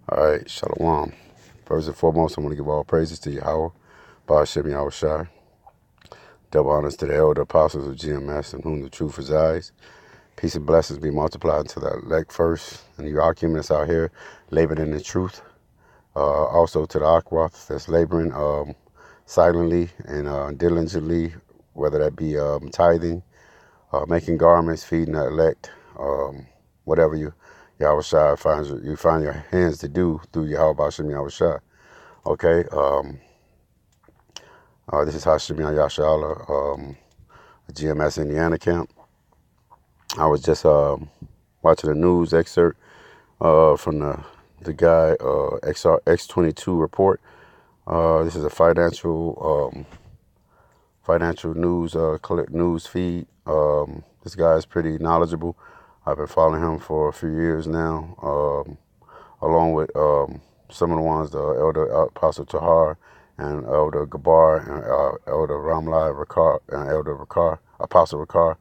All right, Shalom. First and foremost, I want to give all praises to Yahweh, Qam YASHARAHLA. Double honors to the elder apostles of GMS in whom the truth resides. Peace and blessings be multiplied to the elect first, and the Akim that's out here laboring in the truth. Also to the Aquath that's laboring silently and diligently, whether that be tithing, making garments, feeding the elect, whatever Yahweh Shai you find your hands to do through Yahweh Qam Shai. Okay, this is Qam YASHARAHLA, GMS Indiana camp. I was just watching a news excerpt from the guy X22 report. This is a financial news feed. This guy is pretty knowledgeable. I've been following him for a few years now, along with some of the ones, the Elder Apostle Tahar and Elder Gabar and Elder Ramla Rakar and Elder Rakar, Apostle Rakar,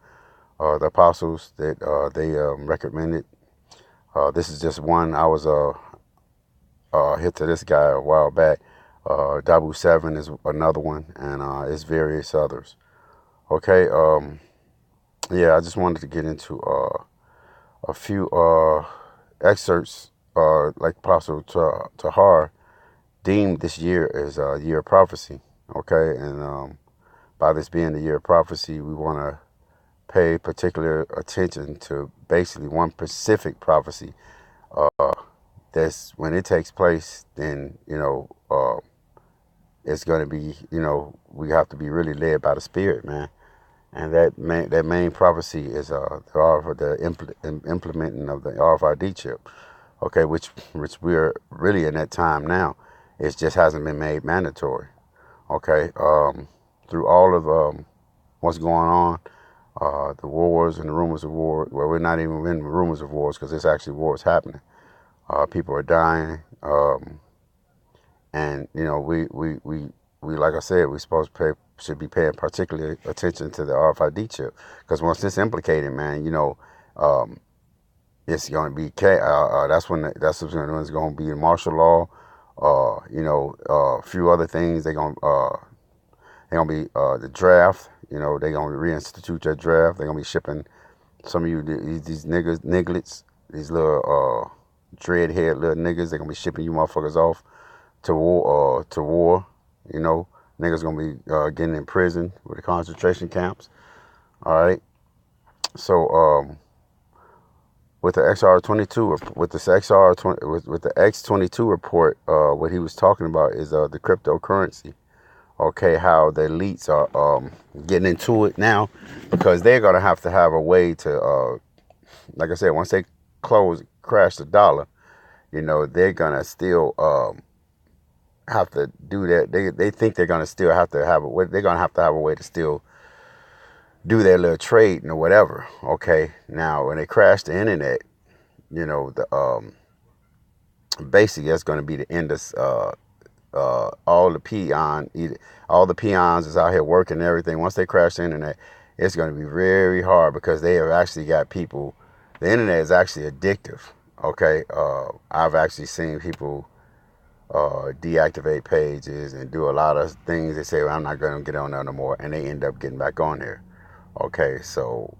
the apostles that they recommended. This is just one. I was hit to this guy a while back. Dabu 7 is another one, and it's various others. Okay, yeah, I just wanted to get into a few excerpts, like Apostle Tahar deemed this year as a year of prophecy. Okay, and by this being the year of prophecy, we want to pay particular attention to basically one specific prophecy. That's when it takes place, then it's going to be, we have to be really led by the Spirit, man. And that main prophecy is the implementing of the RFID chip, okay, which we're really in that time now. It just hasn't been made mandatory, okay. Through all of what's going on, the wars and the rumors of war. Well, we're not even in rumors of wars because there's actually wars happening. People are dying, and we like I said, we should be paying particular attention to the RFID chip, because once it's implicated, man, it's going to be that's when it's going to be martial law. A few other things they're gonna be the draft. They're gonna reinstitute that draft. They're gonna be shipping some of you these nigglets, these little dreadhead little niggas. They're gonna be shipping you motherfuckers off to war. Niggas gonna be getting in prison with the concentration camps. All right. So with the XR22, with this with the X22 report, what he was talking about is the cryptocurrency. Okay, how the elites are getting into it now, because they're gonna have to have a way to, like I said, once they crash the dollar, they're gonna still have to do that. They think they're gonna still have to have they're gonna have to have a way to still do their little trading or whatever. Okay, now when they crash the internet, the basically that's gonna be the end of all the peons is out here working and everything. Once they crash the internet, it's going to be very hard, because they have actually got people. The internet is actually addictive. Okay, I've actually seen people deactivate pages and do a lot of things. They say, well, I'm not going to get on there no more, and they end up getting back on there. Okay, so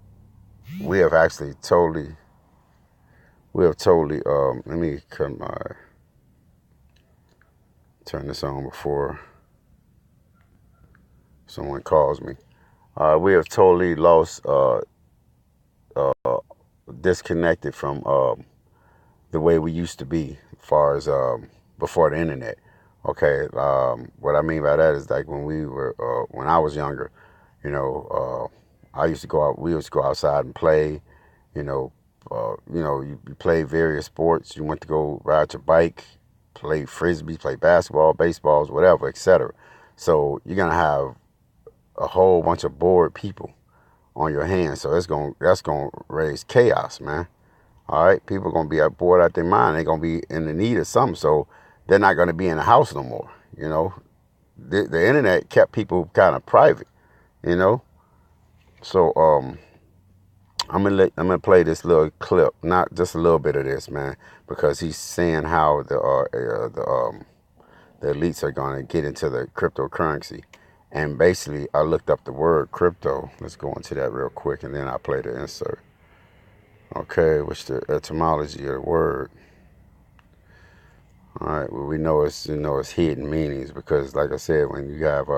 we have totally let me turn this on before someone calls me. We have totally lost, disconnected from the way we used to be, as far as before the internet. Okay, what I mean by that is, like, when I was younger, I used to go out. We used to go outside and play. You play various sports. You went to go ride your bike, play frisbee, play basketball, baseballs, whatever, etc. So you're gonna have a whole bunch of bored people on your hands. So that's gonna raise chaos, man. All right, people are gonna be bored out their mind. They're gonna be in the need of something, so they're not gonna be in the house no more. The internet kept people kind of private. So I'm gonna play this little clip, not just a little bit of this, man, because he's saying how the elites are going to get into the cryptocurrency. And basically, I looked up the word crypto. Let's go into that real quick, and then I'll play the insert. Okay, which the etymology of the word. All right, well, we know it's hidden meanings, because, like I said, when you have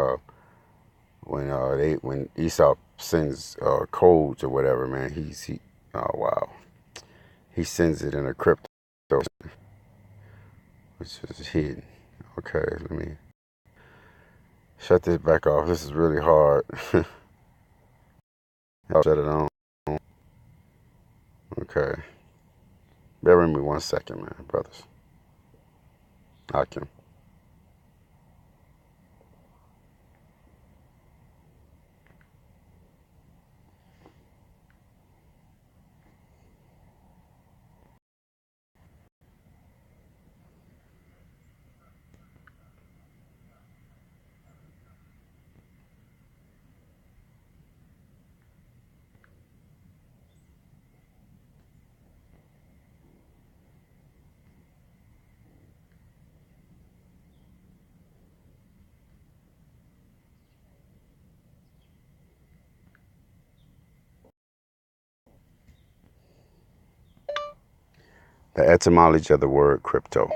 when Esau sends codes or whatever, man, oh wow, he sends it in a crypto, which is hidden. Okay, let me shut this back off. This is really hard. I'll shut it on. Okay. Bear with me 1 second, man, brothers. I can. The etymology of the word crypto.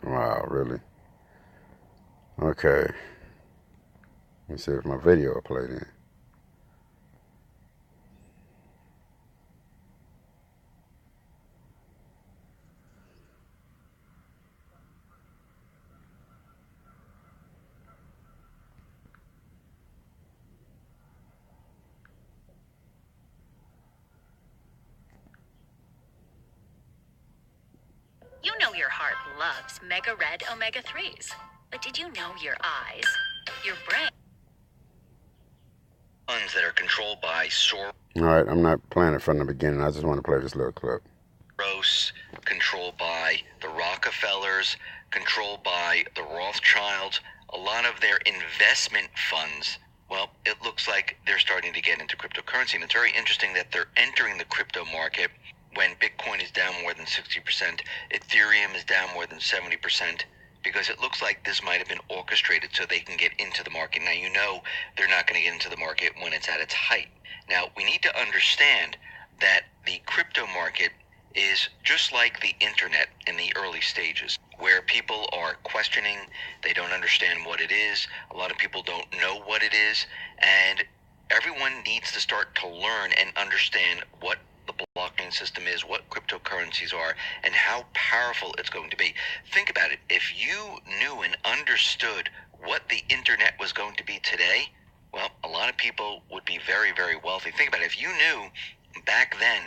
Wow, really? Okay. Let me see if my video played in. You know your heart loves mega red omega-3s, but did you know your eyes, your brain, ones that are controlled by All right, I'm not playing it from the beginning. I just want to play this little clip. Soros, controlled by the Rockefellers, controlled by the Rothschilds, a lot of their investment funds. Well, it looks like they're starting to get into cryptocurrency, and it's very interesting that they're entering the crypto market when Bitcoin is down more than 60%, Ethereum is down more than 70%, because it looks like this might have been orchestrated so they can get into the market. Now, you know they're not going to get into the market when it's at its height. Now, we need to understand that the crypto market is just like the internet in the early stages, where people are questioning, they don't understand what it is, a lot of people don't know what it is, and everyone needs to start to learn and understand what the blockchain system is, what cryptocurrencies are, and how powerful it's going to be. Think about it. If you knew and understood what the internet was going to be today, well, a lot of people would be very, very wealthy. Think about it. If you knew back then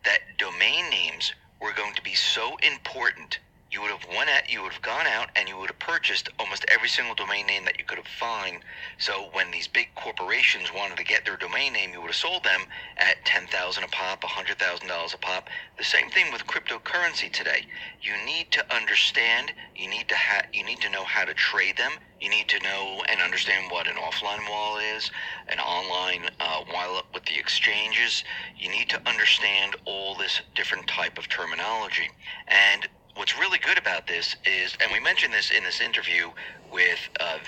that domain names were going to be so important, you would have gone out and you would have purchased almost every single domain name that you could have found. So when these big corporations wanted to get their domain name, you would have sold them at $10,000 a pop, $100,000 a pop. The same thing with cryptocurrency today. You need to understand, you need to know how to trade them. You need to know and understand what an offline wallet is, an online wallet with the exchanges. You need to understand all this different type of terminology. And what's really good about this is, and we mentioned this in this interview with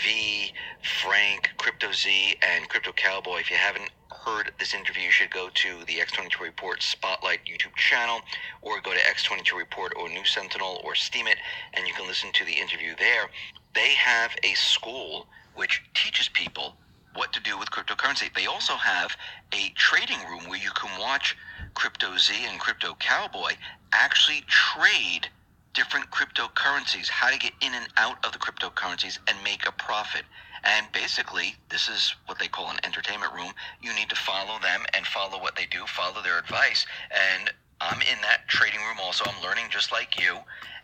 V, Frank, Crypto Z, and Crypto Cowboy. If you haven't heard this interview, you should go to the X22 Report Spotlight YouTube channel, or go to X22 Report or New Sentinel or Steam It, and you can listen to the interview there. They have a school which teaches people what to do with cryptocurrency. They also have a trading room where you can watch Crypto Z and Crypto Cowboy actually trade different cryptocurrencies, how to get in and out of the cryptocurrencies and make a profit. And basically, this is what they call an entertainment room. You need to follow them and follow what they do, follow their advice. And I'm in that trading room also. I'm learning just like you,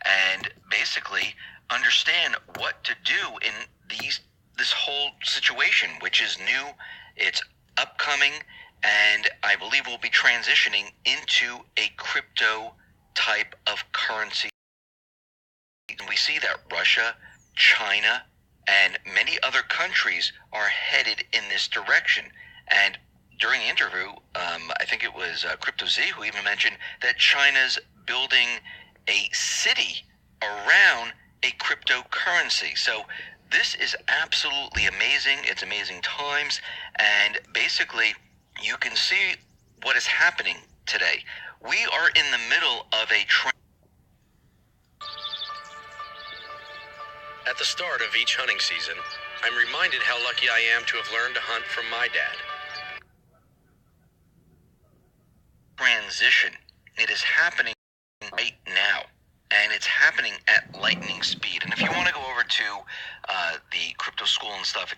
and basically understand what to do in this whole situation, which is new, it's upcoming, and I believe we'll be transitioning into a crypto type of currency. We see that Russia, China, and many other countries are headed in this direction. And during the interview, I think it was Crypto Z who even mentioned that China's building a city around a cryptocurrency. So this is absolutely amazing. It's amazing times. And basically, you can see what is happening today. We are in the middle of a At the start of each hunting season, I'm reminded how lucky I am to have learned to hunt from my dad. transition. It is happening right now, and it's happening at lightning speed. And if you want to go over to the crypto school and stuff,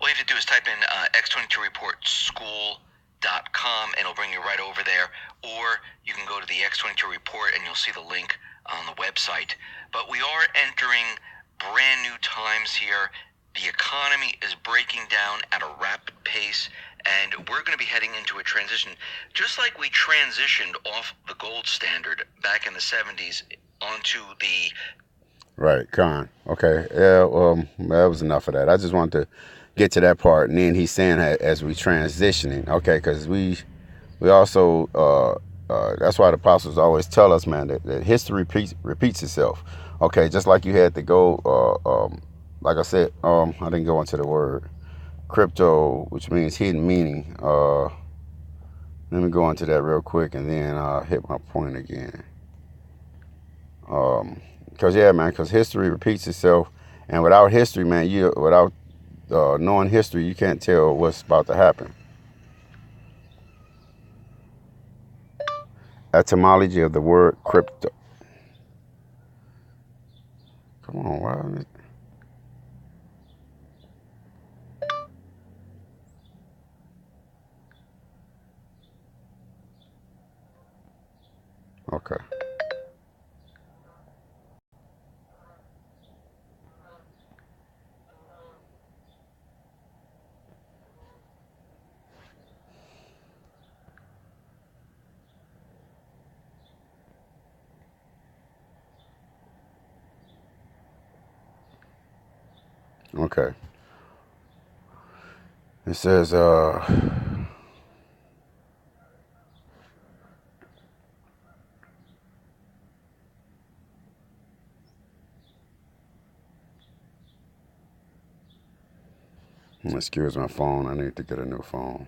all you have to do is type in x22reportschool.com, and it'll bring you right over there. Or you can go to the X22 report, and you'll see the link on the website. But we are entering brand new times here. The economy is breaking down at a rapid pace, and we're going to be heading into a transition, just like we transitioned off the gold standard back in the 70s onto the... Right, Khan. Okay, yeah, that was enough of that. I just wanted to get to that part, and then he's saying that as we transitioning, okay, because we also, that's why the apostles always tell us, man, that history repeats itself. Okay, just like you had to go, like I said, I didn't go into the word crypto, which means hidden meaning. Let me go into that real quick, and then I'll hit my point again. Because yeah, man, because history repeats itself, and without history, man, without knowing history, you can't tell what's about to happen. Etymology of the word crypto. Come on, why isn't it? Okay. Okay. It says, excuse my phone, I need to get a new phone.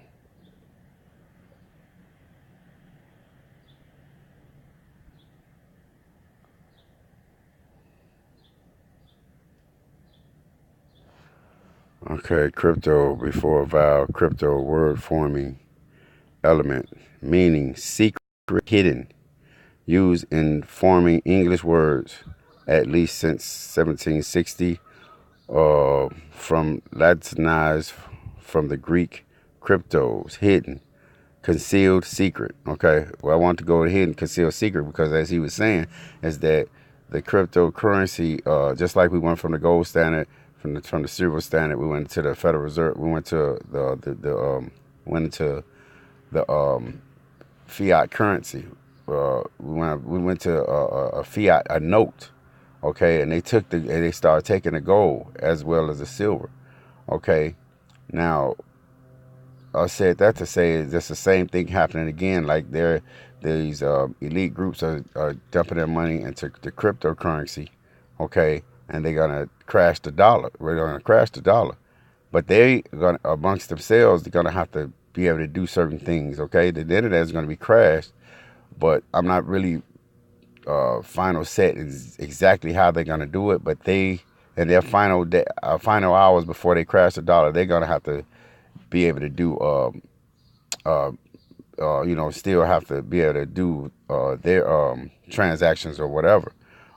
Okay, crypto, before vowel, crypto, word forming element, meaning secret, hidden, used in forming English words, at least since 1760, from Latinized from the Greek cryptos, hidden, concealed secret. Okay, well, I want to go ahead and concealed secret because, as he was saying, is that the cryptocurrency, just like we went from the gold standard, from the silver standard, we went to the Federal Reserve, we went to went into the fiat currency. We went to a fiat, a note. Okay, and they started taking the gold as well as the silver. Okay, now I said that to say is just the same thing happening again. Like these elite groups are dumping their money into the cryptocurrency, okay, and they're gonna crash the dollar. We're gonna crash the dollar, but they gonna amongst themselves they're gonna have to be able to do certain things. Okay, the internet is gonna be crashed, but I'm not really final set is exactly how they're gonna do it. But they in their final hours before they crash the dollar, they're gonna have to be able to do uh, still have to be able to do their transactions or whatever.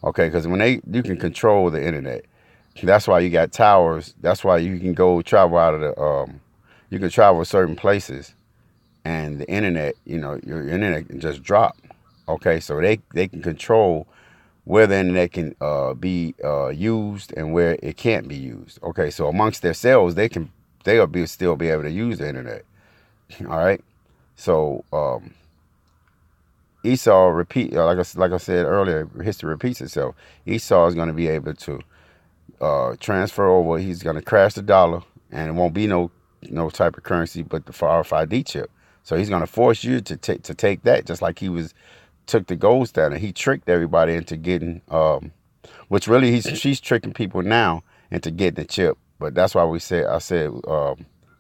Okay, because you can control the internet. That's why you got towers. That's why you can go travel out of you can travel certain places, and the internet, your internet can just drop. Okay, so they can control where the internet can be used and where it can't be used. Okay, so amongst themselves, they'll still be able to use the internet. All right. So Esau like I said earlier, history repeats itself. Esau is going to be able to transfer over. He's going to crash the dollar, and it won't be no type of currency but the RFID chip. So he's going to force you to take that, just like he took the gold standard. He tricked everybody into getting, which really she's tricking people now into getting the chip. But that's why I said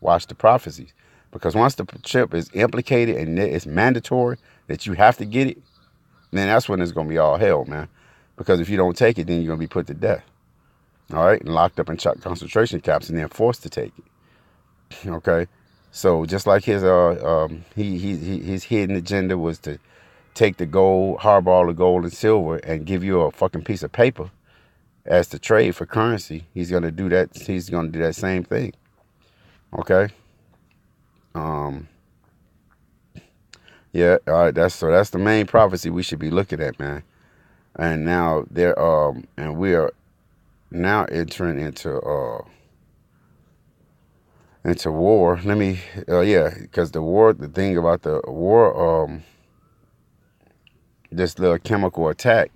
watch the prophecies, because once the chip is implicated and it's mandatory that you have to get it, then that's when it's going to be all hell, man. Because if you don't take it, then you're going to be put to death. All right, and locked up in concentration camps and then forced to take it. Okay, so just like his his hidden agenda was to take the gold, harbor all the gold and silver, and give you a fucking piece of paper as the trade for currency. He's gonna do that. He's gonna do that same thing. Okay. Yeah. All right. That's the main prophecy we should be looking at, man. And now and we are now entering into war. Let me, because the thing about the war, this little chemical attack,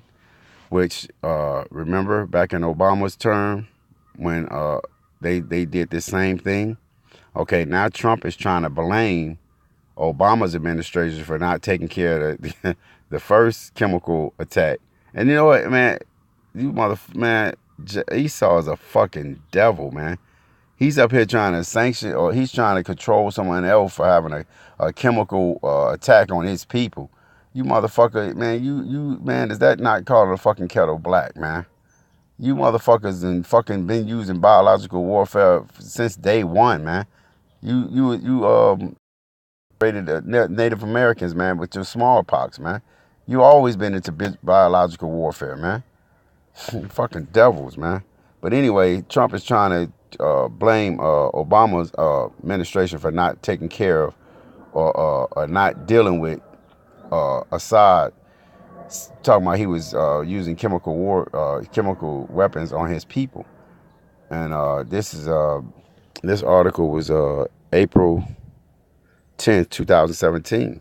which, remember back in Obama's term when they did the same thing. Okay, now Trump is trying to blame Obama's administration for not taking care of the first chemical attack. And you know what, man? Esau is a fucking devil, man. He's up here trying to sanction, or he's trying to control someone else for having a chemical attack on his people. You motherfucker, man, man, is that not called a fucking kettle black, man? You motherfuckers been using biological warfare since day one, man. You raided the Native Americans, man, with your smallpox, man. You always been into biological warfare, man. Fucking devils, man. But anyway, Trump is trying to blame Obama's administration for not taking care of or not dealing with Assad. Talking about he was using chemical weapons on his people. And this article was April 10th, 2017.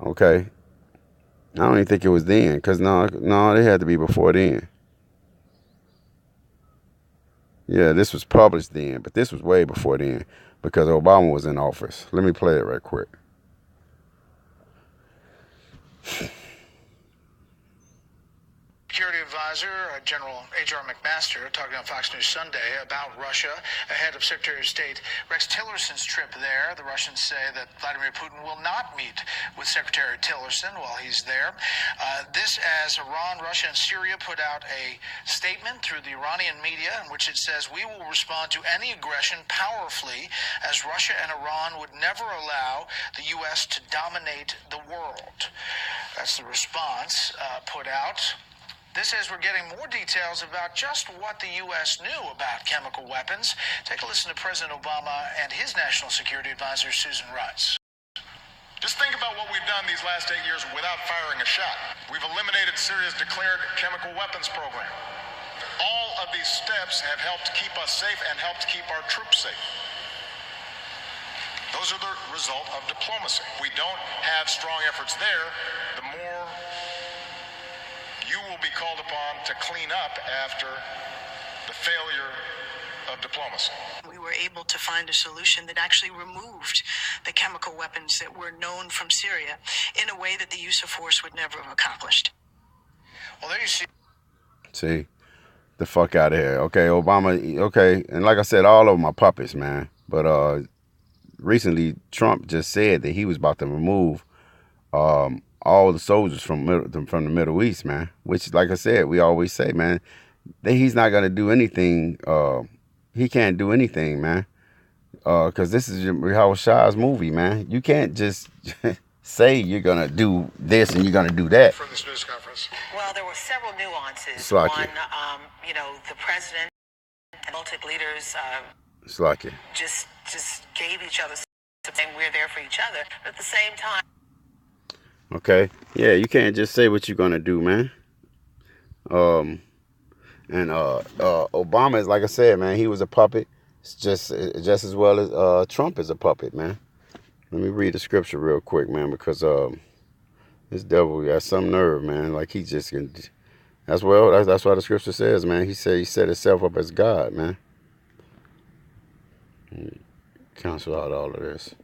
Okay, I don't even think it was then, because no, they had to be before then. Yeah, this was published then, but this was way before then, because Obama was in office. Let me play it right quick. Security Advisor General H.R. McMaster talking on Fox News Sunday about Russia ahead of Secretary of State Rex Tillerson's trip there. The Russians say that Vladimir Putin will not meet with Secretary Tillerson while he's there. This as Iran, Russia, and Syria put out a statement through the Iranian media in which it says, "We will respond to any aggression powerfully, as Russia and Iran would never allow the U.S. to dominate the world." That's the response put out. This says we're getting more details about just what the U.S. knew about chemical weapons. Take a listen to President Obama and his National Security Advisor, Susan Rice. Just think about what we've done these last 8 years without firing a shot. We've eliminated Syria's declared chemical weapons program. All of these steps have helped keep us safe and helped keep our troops safe. Those are the result of diplomacy. We don't have strong efforts there, the more you will be called upon to clean up after the failure of diplomacy. We were able to find a solution that actually removed the chemical weapons that were known from Syria in a way that the use of force would never have accomplished. Well, there you see. See, the fuck out of here. Okay, Obama, okay, and like I said, all of them are puppets, man. But recently, Trump just said that he was about to remove all the soldiers from the Middle East, man. Which, like I said, we always say, man, that he's not gonna do anything. He can't do anything, man. Because this is Howard Shah's movie, man. You can't just say you're gonna do this and you're gonna do that. From this news conference. Well, there were several nuances. Slacky. One, the president and Baltic leaders Slacky. just gave each other something. We're there for each other, but at the same time. Okay, yeah, you can't just say what you're gonna do, man. And Obama is, like I said, man, he was a puppet, just as well as Trump is a puppet, man. Let me read the scripture real quick, man, because this devil got some nerve, man. Like he just can. That's why the scripture says, man. He set himself up as God, man. Cancel out all of this.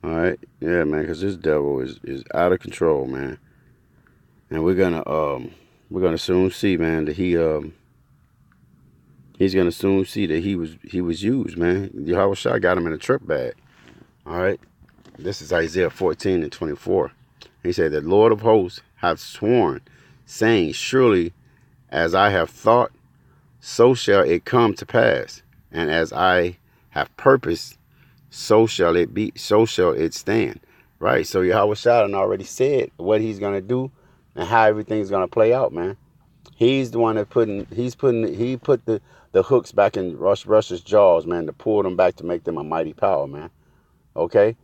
All right, yeah, man, because this devil is out of control, man, and we're gonna soon see, man, that he's gonna soon see that he was used, man. Yahweh Shah got him in a trip bag. All right, this is Isaiah 14:24. He said, "The Lord of hosts hath sworn, saying, Surely as I have thought, so shall it come to pass, and as I have purposed, so shall it be, so shall it stand." Right. So Yahweh Shah already said what he's gonna do and how everything's gonna play out, man. He's the one that he put the hooks back in Russia's jaws, man, to pull them back to make them a mighty power, man. Okay?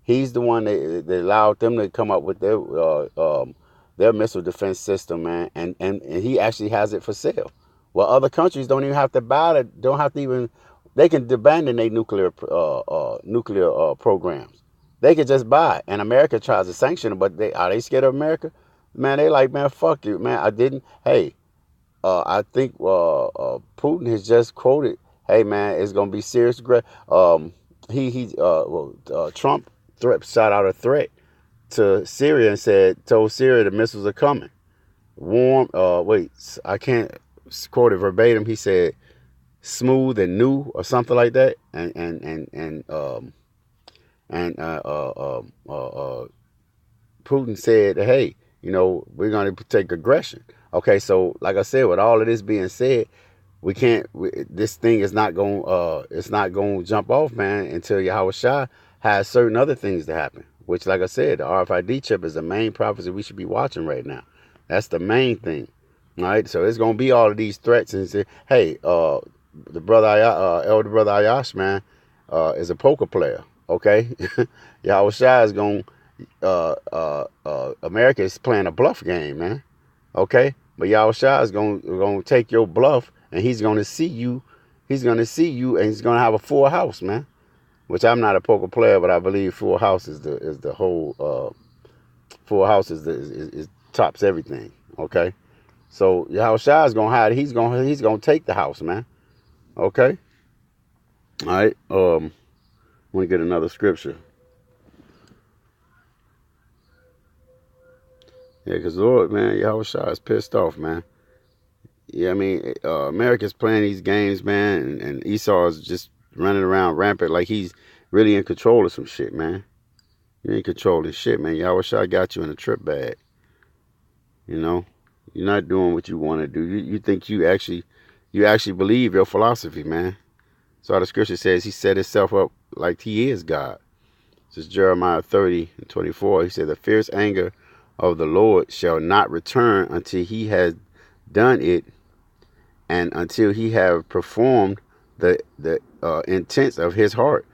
He's the one that allowed them to come up with their missile defense system, man, and he actually has it for sale. Well, other countries don't even have to buy it, don't have to even, they can abandon their nuclear programs. They could just buy it, and America tries to sanction it, but are they scared of America? Man, they like, man, fuck you, man. I think Putin has just quoted, "Hey, man, it's gonna be serious." Trump shot out a threat to Syria and told Syria the missiles are coming. I can't quote it verbatim. He said, "Smooth and new" or something like that, and Putin said, "Hey, we're going to take aggression." Okay, so like I said, with all of this being said, this thing is not going to jump off, man, until Yahweh Shah has certain other things to happen, which, like I said, the RFID chip is the main prophecy we should be watching right now. That's the main thing. All right, so it's going to be all of these threats and say, hey, the brother, elder brother Ayash, man, is a poker player. Okay, Yahweh Shah is going. America is playing a bluff game, man. Okay, but Yahweh Shah is going to take your bluff, and he's going to see you. He's going to see you, and he's going to have a full house, man. Which I'm not a poker player, but I believe full house is the whole. Full house is tops everything. Okay, so Yahweh Shah is going to hide. He's going to take the house, man. Okay. All right. Let me get another scripture. Yeah, because Lord, man, Yahweh Shah is pissed off, man. Yeah, I mean, America's playing these games, man, and Esau is just running around rampant like he's really in control of some shit, man. You ain't controlling shit, man. Yahweh Shah got you in a trip bag. You're not doing what you want to do. You think you actually believe your philosophy, man. So the scripture says he set himself up like he is God. This is Jeremiah 30:24. He said, "The fierce anger of the Lord shall not return until he has done it, and until he have performed the intents of his heart.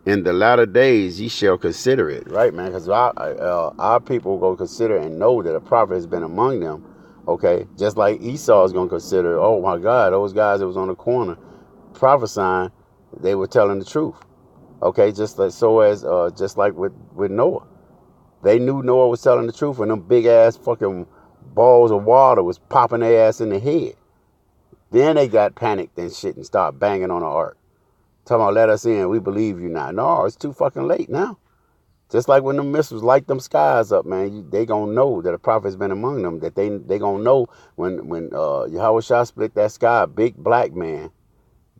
In the latter days ye shall consider it." Right, man, because our people go consider and know that a prophet has been among them. Okay, just like Esau is going to consider, oh my God, those guys that was on the corner prophesying, they were telling the truth. Okay, just like with Noah. They knew Noah was telling the truth, and them big ass fucking balls of water was popping their ass in the head. Then they got panicked and shit and started banging on the ark. Talking about, let us in, we believe you now. No, it's too fucking late now. Just like when the missiles light them skies up, man, they gonna know that a prophet's been among them, that they gonna know when Yahweh Shah split that sky, big black man,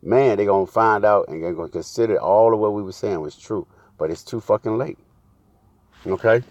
they gonna find out and they're gonna consider all of what we were saying was true. But it's too fucking late. Okay?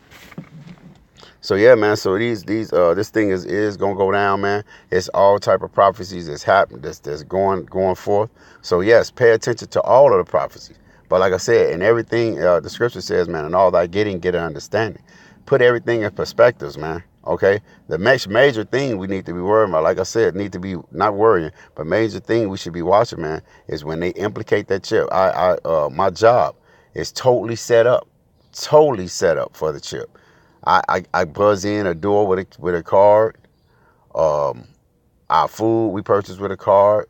So yeah, man. So this thing is gonna go down, man. It's all type of prophecies that's happening, that's going forth. So yes, pay attention to all of the prophecies. But like I said, in everything, the scripture says, man, and all thy getting, get an understanding. Put everything in perspectives, man. Okay. The next major thing we need to be worrying about, like I said, need to be not worrying, but major thing we should be watching, man, is when they implicate that chip. My job is totally set up. totally set up for the chip. I buzz in a door with a card. Our food we purchase with a card.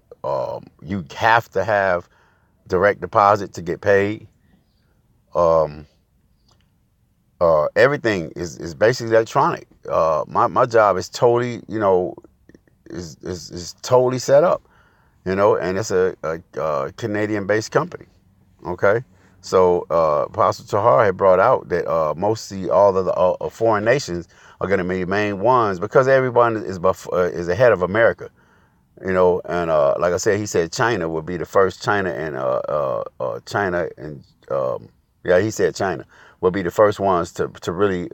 You have to have direct deposit to get paid. Um, Everything is basically electronic. My job is totally, is totally set up, and it's a Canadian-based company. Okay, so Apostle Tahar had brought out that mostly all of the foreign nations are going to be main ones because everyone is ahead of America. And like I said, he said China would be the first. China and yeah, he said China will be the first ones to really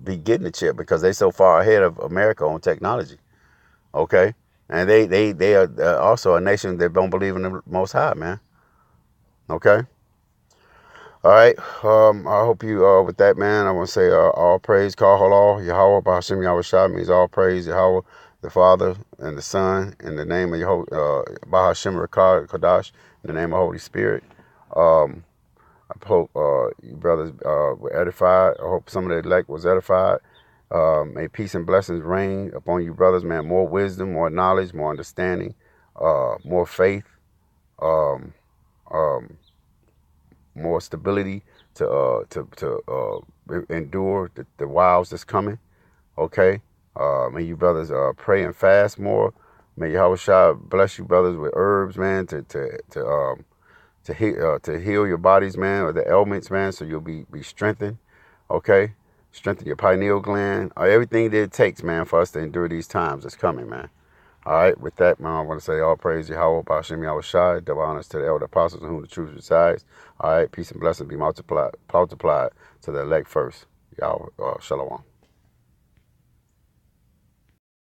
be getting the chip because they so far ahead of America on technology. Okay, and they are also a nation that don't believe in the Most High, man. Okay. All right. I hope you with that, man. I want to say all praise, Kal Halal, Yahweh, Bahashim Yahweh Shah means all praise, Yahweh, the Father and the Son, in the name of Yahweh, Bahashim Rakad Kadash, in the name of Holy Spirit. I hope you brothers were edified. I hope some of the elect was edified. May peace and blessings reign upon you, brothers, man. More wisdom, more knowledge, more understanding, more faith. Um, um, More stability to endure the wiles that's coming. Okay, may you brothers pray and fast more. May Yahweh Shah bless you brothers with herbs, man, to heal your bodies, man, or the ailments, man, so you'll be strengthened. Okay, strengthen your pineal gland, everything that it takes, man, for us to endure these times that's coming, man. All right, with that, man, I want to say all praise Yahweh, Ba'ashem Yahweh Shai, double honors to the elder apostles in whom the truth resides. All right, peace and blessings be multiplied to the elect first. Yahweh, Shalom.